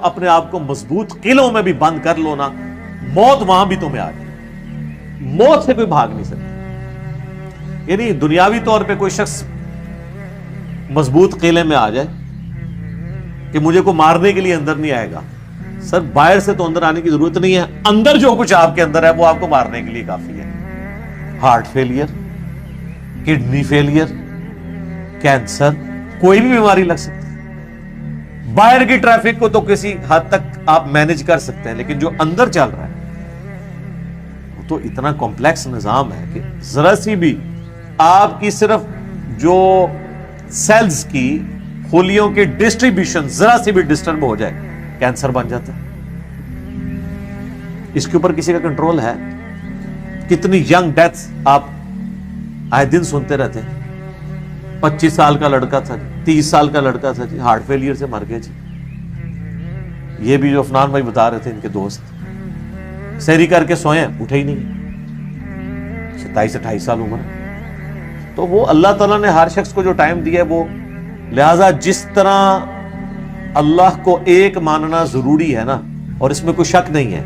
اپنے آپ کو مضبوط قلعوں میں بھی بند کر لو نا، موت وہاں بھی تمہیں آ جائے، موت سے کوئی بھاگ نہیں سکتا۔ یعنی دنیاوی طور پہ کوئی شخص مضبوط قلعے میں آ جائے کہ مجھے کو مارنے کے لیے اندر نہیں آئے گا، سر باہر سے تو اندر آنے کی ضرورت نہیں ہے، اندر جو کچھ آپ کے اندر ہے وہ آپ کو مارنے کے لیے کافی ہے۔ Heart failure, kidney failure, cancer, کوئی بھی بیماری لگ سکتی ہے۔ باہر کی ٹریفک کو تو کسی حد تک آپ مینج کر سکتے ہیں، لیکن جو اندر چل رہا ہے وہ تو اتنا کمپلیکس نظام ہے کہ ذرا سی بھی آپ کی صرف جو سیلز کی خلیوں کی ڈسٹریبیوشن ذرا سی بھی ڈسٹرب ہو جائے، کینسر بن جاتا ہے۔ اس کے اوپر کسی کا کنٹرول ہے؟ کتنی ینگ ڈیتھس آپ آئے دن سنتے رہتے ہیں۔ 25 سال کا لڑکا تھا جی، 30 سال کا لڑکا تھا جی، ہارٹ فیلئر سے مر گیا جی۔ یہ بھی جو عفنان بھائی بتا رہے تھے، ان کے دوست سحری کر کے سوئے ہیں، اٹھے ہی نہیں، 27-28 سال عمر ہے۔ تو وہ اللہ تعالیٰ نے ہر شخص کو جو ٹائم دیا ہے وہ، لہذا جس طرح اللہ کو ایک ماننا ضروری ہے نا، اور اس میں کوئی شک نہیں ہے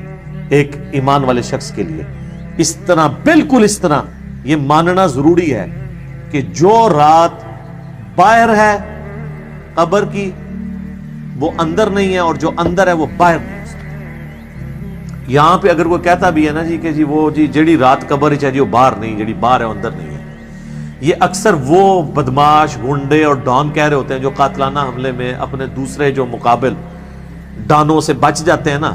ایک ایمان والے شخص کے لیے، اس طرح بالکل اس طرح یہ ماننا ضروری ہے کہ جو رات باہر ہے قبر کی وہ اندر نہیں ہے، اور جو اندر ہے وہ باہر نہیں ہے۔ یہاں پہ اگر کوئی کہتا بھی ہے نا جی کہ جی وہ جی جیڑی رات قبر ہے جی وہ باہر نہیں، جیڑی باہر ہے وہ اندر نہیں ہے، یہ اکثر وہ بدماش گنڈے اور ڈان کہہ رہے ہوتے ہیں جو قاتلانہ حملے میں اپنے دوسرے جو مقابل ڈانوں سے بچ جاتے ہیں نا،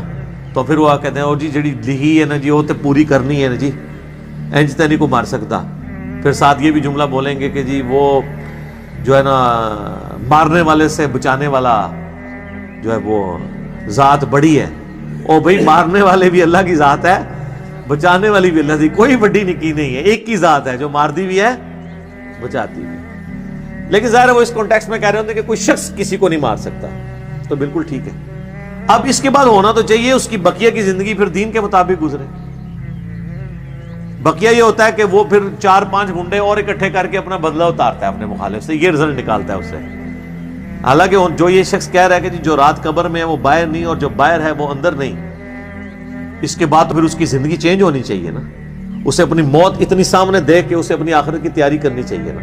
تو پھر وہ کہتے ہیں او جی جیڑی لہی ہے نا جی وہ تے پوری کرنی ہے نا جی، انج تے نہیں کو مار سکتا۔ پھر ساتھ یہ بھی جملہ بولیں گے کہ جی وہ جو ہے نا مارنے والے سے بچانے والا جو ہے وہ ذات بڑی ہے۔ او بھئی مارنے والے بھی اللہ کی ذات ہے، بچانے والی بھی اللہ کی، کوئی بڑی نکی نہیں ہے، ایک کی ذات ہے جو مارتی بھی ہے بچاتی بھی۔ لیکن ظاہر ہے وہ اس کانٹیکسٹ میں کہہ رہے ہوتے ہیں کہ کوئی شخص کسی کو نہیں مار سکتا، تو بالکل ٹھیک ہے۔ اب اس کے بعد ہونا تو چاہیے اس کی بقیہ کی زندگی پھر دین کے مطابق گزرے۔ بقیہ یہ ہوتا ہے کہ وہ پھر 4-5 گنڈے اور اکٹھے کر کے اپنا بدلہ اتارتا ہے اپنے مخالف سے، یہ رزلٹ نکالتا ہے اس سے۔ حالانکہ جو یہ شخص کہہ رہا ہے کہ جی جو رات قبر میں ہے وہ باہر نہیں، اور جو باہر ہے وہ اندر نہیں، اس کے بعد پھر اس کی زندگی چینج ہونی چاہیے نا، اسے اپنی موت اتنی سامنے دیکھ کے اسے اپنی آخرت کی تیاری کرنی چاہیے نا۔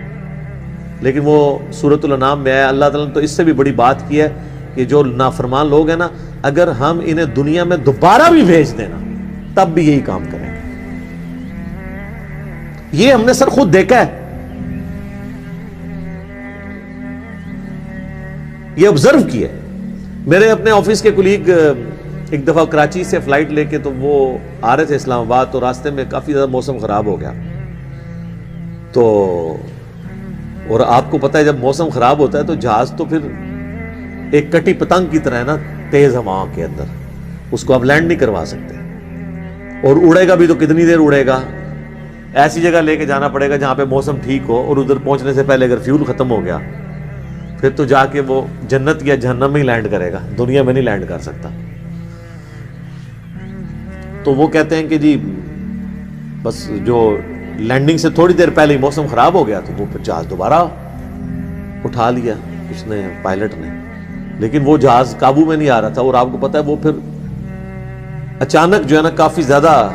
لیکن وہ سورۃ الانعام میں ہے، اللہ تعالیٰ نے تو اس سے بھی بڑی بات کی ہے کہ جو نافرمان لوگ ہیں نا، اگر ہم انہیں دنیا میں دوبارہ بھی بھیج دینا تب بھی یہی کام کریں گے۔ یہ ہم نے سر خود دیکھا ہے، یہ آبزرو کیا ہے۔ میرے اپنے آفس کے کولیگ ایک دفعہ کراچی سے فلائٹ لے کے تو وہ آ رہے تھے اسلام آباد، تو راستے میں کافی زیادہ موسم خراب ہو گیا، تو اور آپ کو پتہ ہے جب موسم خراب ہوتا ہے تو جہاز تو پھر ایک کٹی پتنگ کی طرح ہے نا، تیز ہواؤں کے اندر اس کو آپ لینڈ نہیں کروا سکتے، اور اڑے گا بھی تو کتنی دیر اڑے گا۔ ایسی جگہ لے کے جانا پڑے گا جہاں پہ موسم ٹھیک ہو، اور ادھر پہنچنے سے پہلے اگر فیول ختم ہو گیا پھر تو جا کے وہ جنت یا جہنم میں ہی لینڈ کرے گا، دنیا میں نہیں لینڈ کر سکتا۔ تو وہ کہتے ہیں کہ جی بس جو لینڈنگ سے تھوڑی دیر پہلے ہی موسم خراب ہو گیا تو وہ پھر جہاز دوبارہ اٹھا لیا اس نے، پائلٹ نے، لیکن وہ جہاز قابو میں نہیں آ رہا تھا، اور آپ کو پتہ ہے وہ پھر اچانک جو ہے نا کافی زیادہ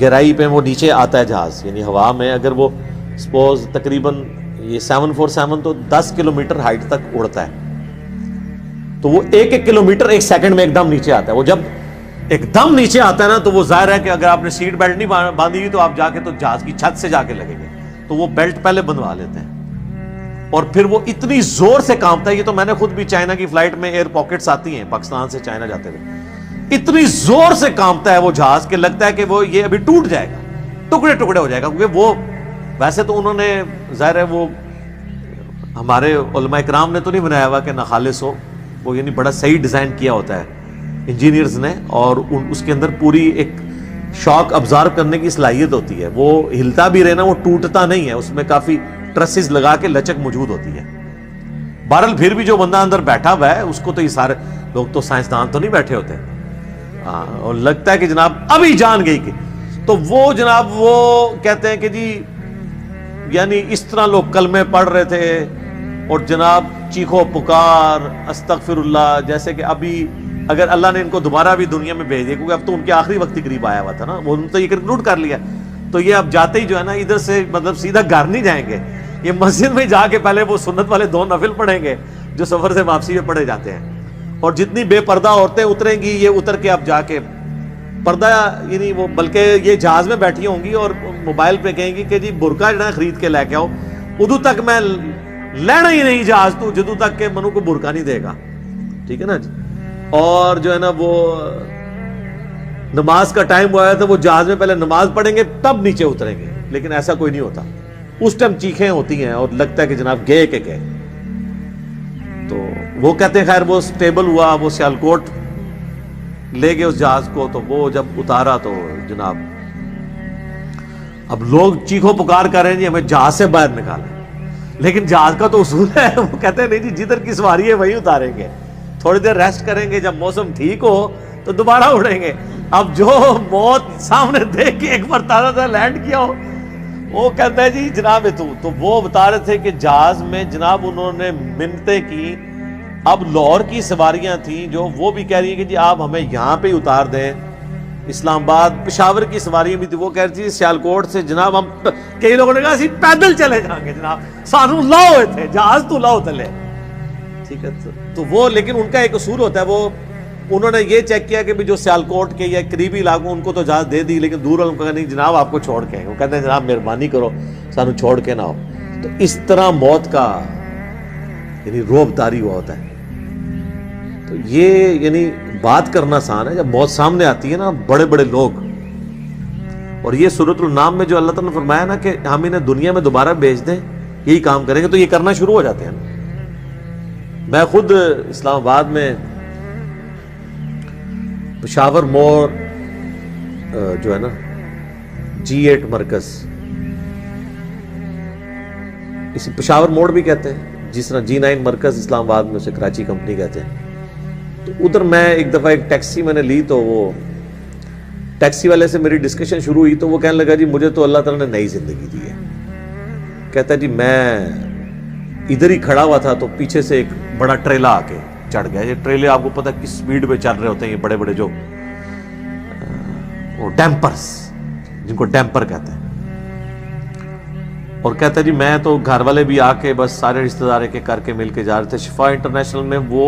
گہرائی پہ وہ نیچے آتا ہے جہاز، یعنی ہوا میں اگر وہ سپوز تقریباً یہ 747 تو 10 کلومیٹر ہائٹ تک اڑتا ہے، تو وہ ایک کلومیٹر ایک سیکنڈ میں ایک دم نیچے آتا ہے۔ وہ جب ایک دم نیچے آتا ہے نا تو وہ ظاہر ہے کہ اگر آپ نے سیٹ بیلٹ نہیں باندھی ہوئی تو آپ جا کے تو جہاز کی چھت سے جا کے لگیں گے، تو وہ بیلٹ پہلے بندھوا لیتے ہیں، اور پھر وہ اتنی زور سے کانپتا ہے۔ یہ تو میں نے خود بھی چائنا کی فلائٹ میں ایئر پاکٹس آتی ہیں پاکستان سے چائنا جاتے ہوئے، اتنی زور سے کانپتا ہے وہ جہاز کہ لگتا ہے کہ وہ یہ ابھی ٹوٹ جائے گا، ٹکڑے ٹکڑے ہو جائے گا، کیونکہ وہ ویسے تو انہوں نے ظاہر ہے وہ ہمارے علماء کرام نے تو نہیں بنایا ہوا کہ ناخالص ہو، وہ یعنی بڑا صحیح ڈیزائن کیا ہوتا ہے انجینئرز نے، اور اس کے اندر پوری ایک شاک ابزارو کرنے کی صلاحیت ہوتی ہے، وہ ہلتا بھی رہنا، وہ ٹوٹتا نہیں ہے، اس میں کافی ٹرسز لگا کے لچک موجود ہوتی ہے۔ بہرحال پھر بھی جو بندہ اندر بیٹھا ہوا ہے اس کو تو یہ سارے لوگ تو سائنسدان تو نہیں بیٹھے ہوتے، اور لگتا ہے کہ جناب ابھی جان گئی کہ، تو وہ جناب وہ کہتے ہیں کہ جی یعنی اس طرح لوگ کلمے پڑھ رہے تھے، اور جناب چیخو پکار استغفر اللہ، جیسے کہ ابھی اگر اللہ نے ان کو دوبارہ بھی دنیا میں بھیج دیا، کیونکہ اب تو ان کے آخری وقت ہی قریب آیا ہوا تھا نا، وہ تو یہ کنکلوڈ کر لیا، تو یہ اب جاتے ہی جو ہے نا ادھر سے مطلب سیدھا گھر نہیں جائیں گے، یہ مسجد میں جا کے پہلے وہ سنت والے 2 نفل پڑھیں گے جو سفر سے واپسی میں پڑھے جاتے ہیں، اور جتنی بے پردہ عورتیں اتریں گی یہ اتر کے اب جا کے پردہ، یعنی وہ بلکہ یہ جہاز میں بیٹھی ہوں گی اور موبائل پہ کہیں گی کہ جی برقع جو ہے خرید کے لے کے آؤ، ادو تک میں لینا ہی نہیں جہاز تو جدو تک کہ منو کو برقع نہیں دے گا، ٹھیک ہے نا جی۔ اور جو ہے نا وہ نماز کا ٹائم ہوا ہے تو وہ جہاز میں پہلے نماز پڑھیں گے تب نیچے اتریں گے، لیکن ایسا کوئی نہیں ہوتا، اس ٹائم چیخیں ہوتی ہیں اور لگتا ہے کہ جناب گئے کہ گئے۔ تو وہ کہتے ہیں خیر وہ سٹیبل ہوا، وہ سیالکوٹ لے گئے اس جہاز کو، تو وہ جب اتارا تو جناب اب لوگ چیخو پکار کر رہے ہیں جی ہمیں جہاز سے باہر نکالا، لیکن جہاز کا تو اصول ہے، وہ کہتے ہیں نہیں جی جدھر کی سواری ہے وہیں اتاریں گے، تھوڑی دیر ریسٹ کریں گے، جب موسم ٹھیک ہو تو دوبارہ اڑیں گے۔ اب جو موت سامنے دیکھ کے ایک بار تازہ لینڈ کیا ہو، وہ کہتا ہے جی جناب تو وہ بتا رہے تھے کہ جہاز میں جناب انہوں نے منتیں کی، اب لاہور کی سواریاں تھیں جو وہ بھی کہہ رہی ہیں کہ جی آپ ہمیں یہاں پہ اتار دیں، اسلام آباد پشاور کی سواریاں بھی تھی، وہ کہہ رہی تھی سیالکوٹ سے جناب ہم، کئی لوگوں نے کہا اسی پیدل چلے جائیں گے جناب، سانو لاؤ ہوئے تھے جہاز تو لاؤ تلے، ٹھیک ہے۔ تو وہ لیکن ان کا ایک اصول ہوتا ہے، وہ انہوں نے یہ چیک کیا کہ جو سیالکوٹ کے یا قریبی علاقوں ان کو تو اجازت دے دی، لیکن دور والوں کو کہا نہیں جناب آپ کو چھوڑ کے، وہ کہتے ہیں جناب مہربانی کرو سانو چھوڑ کے نہ ہو۔ تو اس طرح موت کا یعنی روب داری ہوا ہوتا ہے۔ تو یہ یعنی بات کرنا آسان ہے، جب موت سامنے آتی ہے نا بڑے بڑے لوگ، اور یہ سورۃ النام میں جو اللہ تعالیٰ نے فرمایا نا کہ ہم انہیں دنیا میں دوبارہ بھیج دیں یہی کام کریں گے، تو یہ کرنا شروع ہو جاتے ہیں نا۔ میں خود اسلام آباد میں پشاور موڑ جو ہے نا G8 مرکز، اسی پشاور موڑ بھی کہتے ہیں، جس طرح G9 مرکز اسلام آباد میں اسے کراچی کمپنی کہتے ہیں، تو ادھر میں ایک دفعہ ایک ٹیکسی میں نے لی، تو وہ ٹیکسی والے سے میری ڈسکشن شروع ہوئی، تو وہ کہنے لگا جی مجھے تو اللہ تعالیٰ نے نئی زندگی دی ہے، کہتا ہے جی میں ادھر ہی کھڑا ہوا تھا تو پیچھے سے ایک بڑا ٹریلا آ کے چڑھ گیا، یہ ٹریلے آپ کو پتہ کس سپیڈ پہ چل رہے ہوتے ہیں، یہ بڑے بڑے جو وہ ڈیمپرز جن کو ڈیمپر کہتے ہیں، اور کہتا ہے جی میں تو گھر والے بھی آ کے بس سارے رشتہ دار کے کر کے مل کے جا رہے تھے، شفا انٹرنیشنل میں وہ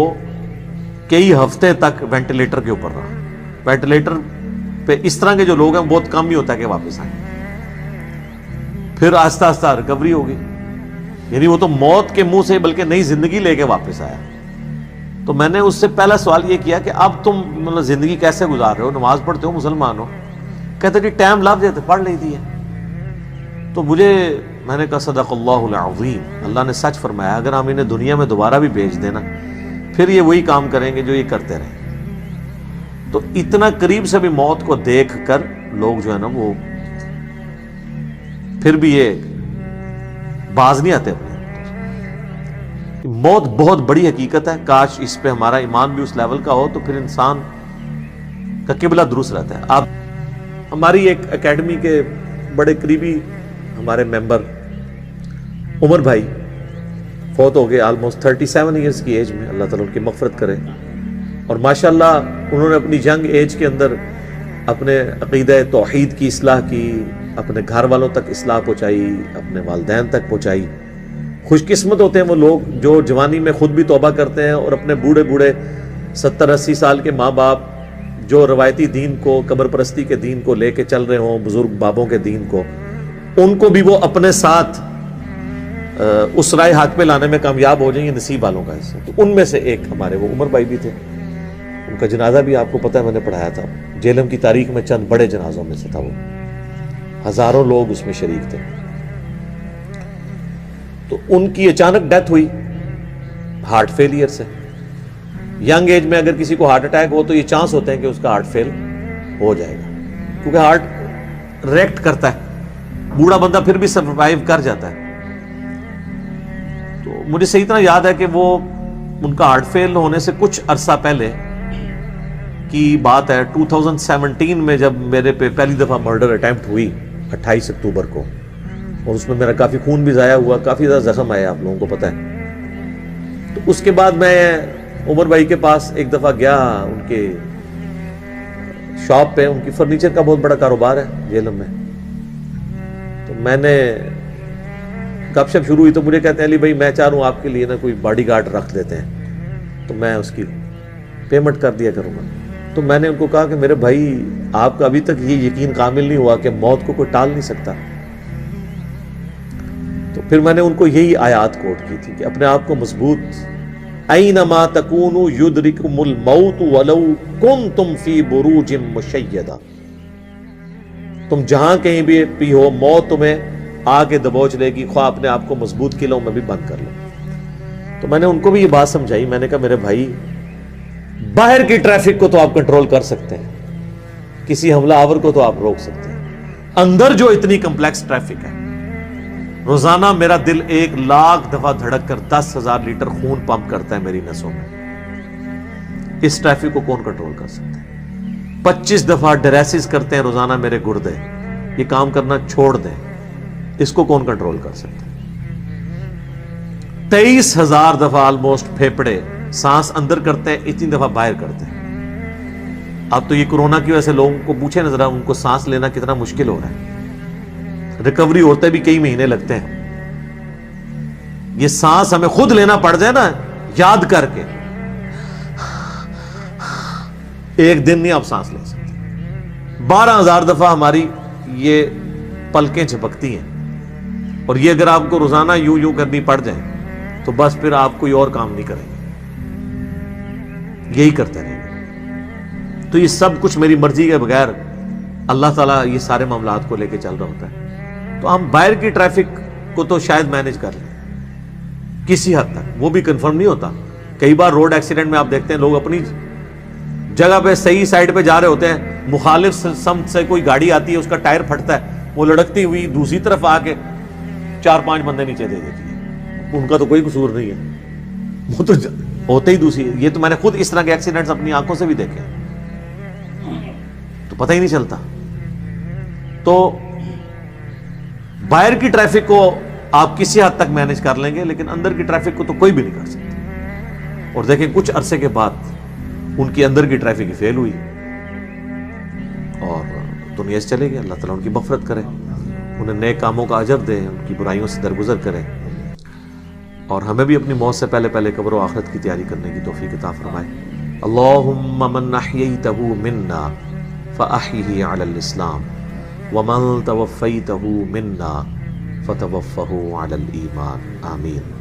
کئی ہفتے تک وینٹیلیٹر کے اوپر رہا، وینٹیلیٹر پہ اس طرح کے جو لوگ ہیں بہت کم ہی ہوتا ہے کہ واپس آئیں، پھر آہستہ آہستہ ریکوری ہو گئی، یعنی وہ تو موت کے منہ سے بلکہ نئی زندگی لے کے واپس آیا۔ تو میں نے اس سے پہلا سوال یہ کیا کہ اب تم مطلب زندگی کیسے گزار رہے ہو، نماز پڑھتے ہو، مسلمان ہو؟ کہتے کہ ٹائم لگ جاتے پڑھ لیتی ہے۔ تو میں نے کہا صدق اللہ العظیم، اللہ نے سچ فرمایا، اگر ہم انہیں دنیا میں دوبارہ بھی بھیج دینا پھر یہ وہی کام کریں گے جو یہ کرتے رہے۔ تو اتنا قریب سے بھی موت کو دیکھ کر لوگ جو ہے نا وہ پھر بھی یہ باز نہیں آتے اپنے۔ موت بہت بڑی حقیقت ہے، کاش اس پہ ہمارا ایمان بھی اس لیول کا ہو تو پھر انسان کا قبلہ درست رہتا ہے۔ اب ہماری ایک اکیڈمی کے بڑے قریبی ہمارے ممبر عمر بھائی فوت ہو گئے آلموسٹ 37 ایئرس کی ایج میں، اللہ تعالیٰ ان کی مغفرت کرے، اور ماشاءاللہ انہوں نے اپنی ینگ ایج کے اندر اپنے عقیدہ توحید کی اصلاح کی، اپنے گھر والوں تک اصلاح پہنچائی، اپنے والدین تک پہنچائی۔ خوش قسمت ہوتے ہیں وہ لوگ جو جوانی میں خود بھی توبہ کرتے ہیں اور اپنے بوڑھے 70-80 سال کے ماں باپ جو روایتی دین کو، قبر پرستی کے دین کو لے کے چل رہے ہوں، بزرگ بابوں کے دین کو، ان کو بھی وہ اپنے ساتھ اس رائے حق پہ لانے میں کامیاب ہو جائیں، یہ نصیب والوں کا حصہ۔ تو ان میں سے ایک ہمارے وہ عمر بھائی بھی تھے، ان کا جنازہ بھی آپ کو پتہ ہے میں نے پڑھایا تھا، جیلم کی تاریخ میں چند بڑے جنازوں میں سے تھا، وہ ہزاروں لوگ اس میں شریک تھے۔ تو ان کی اچانک ڈیتھ ہوئی ہارٹ فیلئر سے۔ ینگ ایج میں اگر کسی کو ہارٹ اٹیک ہو تو یہ چانس ہوتے ہیں کہ اس کا ہارٹ فیل ہو جائے گا، کیونکہ ہارٹ ریئیکٹ کرتا ہے، بوڑھا بندہ پھر بھی سروائیو کر جاتا ہے۔ تو مجھے صحیح طرح یاد ہے کہ وہ ان کا ہارٹ فیل ہونے سے کچھ عرصہ پہلے کی بات ہے، 2017 میں جب میرے پہ پہلی دفعہ مرڈر اٹیمپٹ ہوئی 28 اکتوبر کو، اور اس میں میرا کافی خون بھی ضائع ہوا، کافی زیادہ زخم آیا، آپ لوگوں کو پتہ ہے۔ تو اس کے بعد میں عمر بھائی کے پاس ایک دفعہ گیا، ان کے شاپ پہ، ان کی فرنیچر کا بہت بڑا کاروبار ہے جہلم میں، تو میں نے گپ شپ شروع ہوئی تو مجھے کہتے ہیں علی بھائی میں چاہ رہا ہوں آپ کے لیے نا کوئی باڈی گارڈ رکھ دیتے ہیں تو میں اس کی پیمنٹ کر دیا کروں گا. تو میں نے ان کو کہا کہ میرے بھائی آپ کا ابھی تک یہ یقین کامل نہیں ہوا کہ موت کو کوئی ٹال نہیں سکتا. تو پھر میں نے ان کو یہی آیات کوٹ کی تھی کہ اپنے آپ کو مضبوط، اینما تکونوا یدرککم الموت ولو کنتم فی بروج مشیدہ، تم جہاں کہیں بھی ہو موت تمہیں آ کے دبوچ لے گی، خواہ اپنے آپ کو مضبوط قلعوں میں بھی بند کر لو. تو میں نے ان کو بھی یہ بات سمجھائی، میں نے کہا میرے بھائی باہر کی ٹریفک کو تو آپ کنٹرول کر سکتے ہیں، کسی حملہ آور کو تو آپ روک سکتے ہیں، اندر جو اتنی کمپلیکس ٹریفک ہے، روزانہ میرا دل 1,00,000 دفعہ دھڑک کر 10,000 لیٹر خون پمپ کرتا ہے میری نسوں میں، اس ٹریفک کو کون کنٹرول کر سکتا ہے؟ 25 دفعہ ڈریسز کرتے ہیں روزانہ میرے گردے، یہ کام کرنا چھوڑ دیں، اس کو کون کنٹرول کر سکتا ہے؟ 23,000 دفعہ آلموسٹ پھیپڑے سانس اندر کرتے ہیں، اتنی دفعہ باہر کرتے ہیں. اب تو یہ کورونا کی وجہ سے لوگوں کو پوچھے نظر ان کو سانس لینا کتنا مشکل ہو رہا ہے، ریکوری ہوتے بھی کئی مہینے لگتے ہیں. یہ سانس ہمیں خود لینا پڑ جائے نا یاد کر کے، ایک دن نہیں آپ سانس لے سکتے. 12,000 دفعہ ہماری یہ پلکیں جھپکتی ہیں، اور یہ اگر آپ کو روزانہ یوں کرنی پڑ جائے تو بس پھر آپ کوئی اور کام نہیں کریں گے، یہی کرتے رہیں گے. تو یہ سب کچھ میری مرضی کے بغیر اللہ تعالیٰ یہ سارے معاملات کو لے کے چل رہا ہوتا ہے. تو ہم باہر کی ٹریفک کو تو شاید مینج کر لیں کسی حد تک، وہ بھی کنفرم نہیں ہوتا. کئی بار روڈ ایکسیڈنٹ میں آپ دیکھتے ہیں لوگ اپنی جگہ پہ صحیح سائڈ پہ جا رہے ہوتے ہیں، مخالف سمت سے کوئی گاڑی آتی ہے، اس کا ٹائر پھٹتا ہے، وہ لڑکتی ہوئی دوسری طرف آ کے 4-5 بندے نیچے دے دیتی ہے. ان کا تو کوئی قصور نہیں ہے، وہ تو ہوتے ہی دوسری. یہ تو میں نے خود اس طرح کے ایکسیڈنٹس اپنی آنکھوں سے بھی دیکھے، تو پتہ ہی نہیں چلتا. تو باہر کی ٹریفک کو آپ کسی حد تک مینج کر لیں گے، لیکن اندر کی ٹریفک کو تو کوئی بھی نہیں کر سکتا. اور دیکھیں کچھ عرصے کے بعد ان کی اندر کی ٹریفک ہی فیل ہوئی اور دنیا سے چلے گئے. اللہ تعالیٰ ان کی مغفرت کرے، انہیں نئے کاموں کا اجر دے، ان کی برائیوں سے درگزر کرے، اور ہمیں بھی اپنی موت سے پہلے قبر و آخرت کی تیاری کرنے کی توفیق عطا فرمائے. اللہم من احییتہ منا فاحیہ علی الاسلام ومن توفیتہ منا فتوفہ علی الایمان. آمین.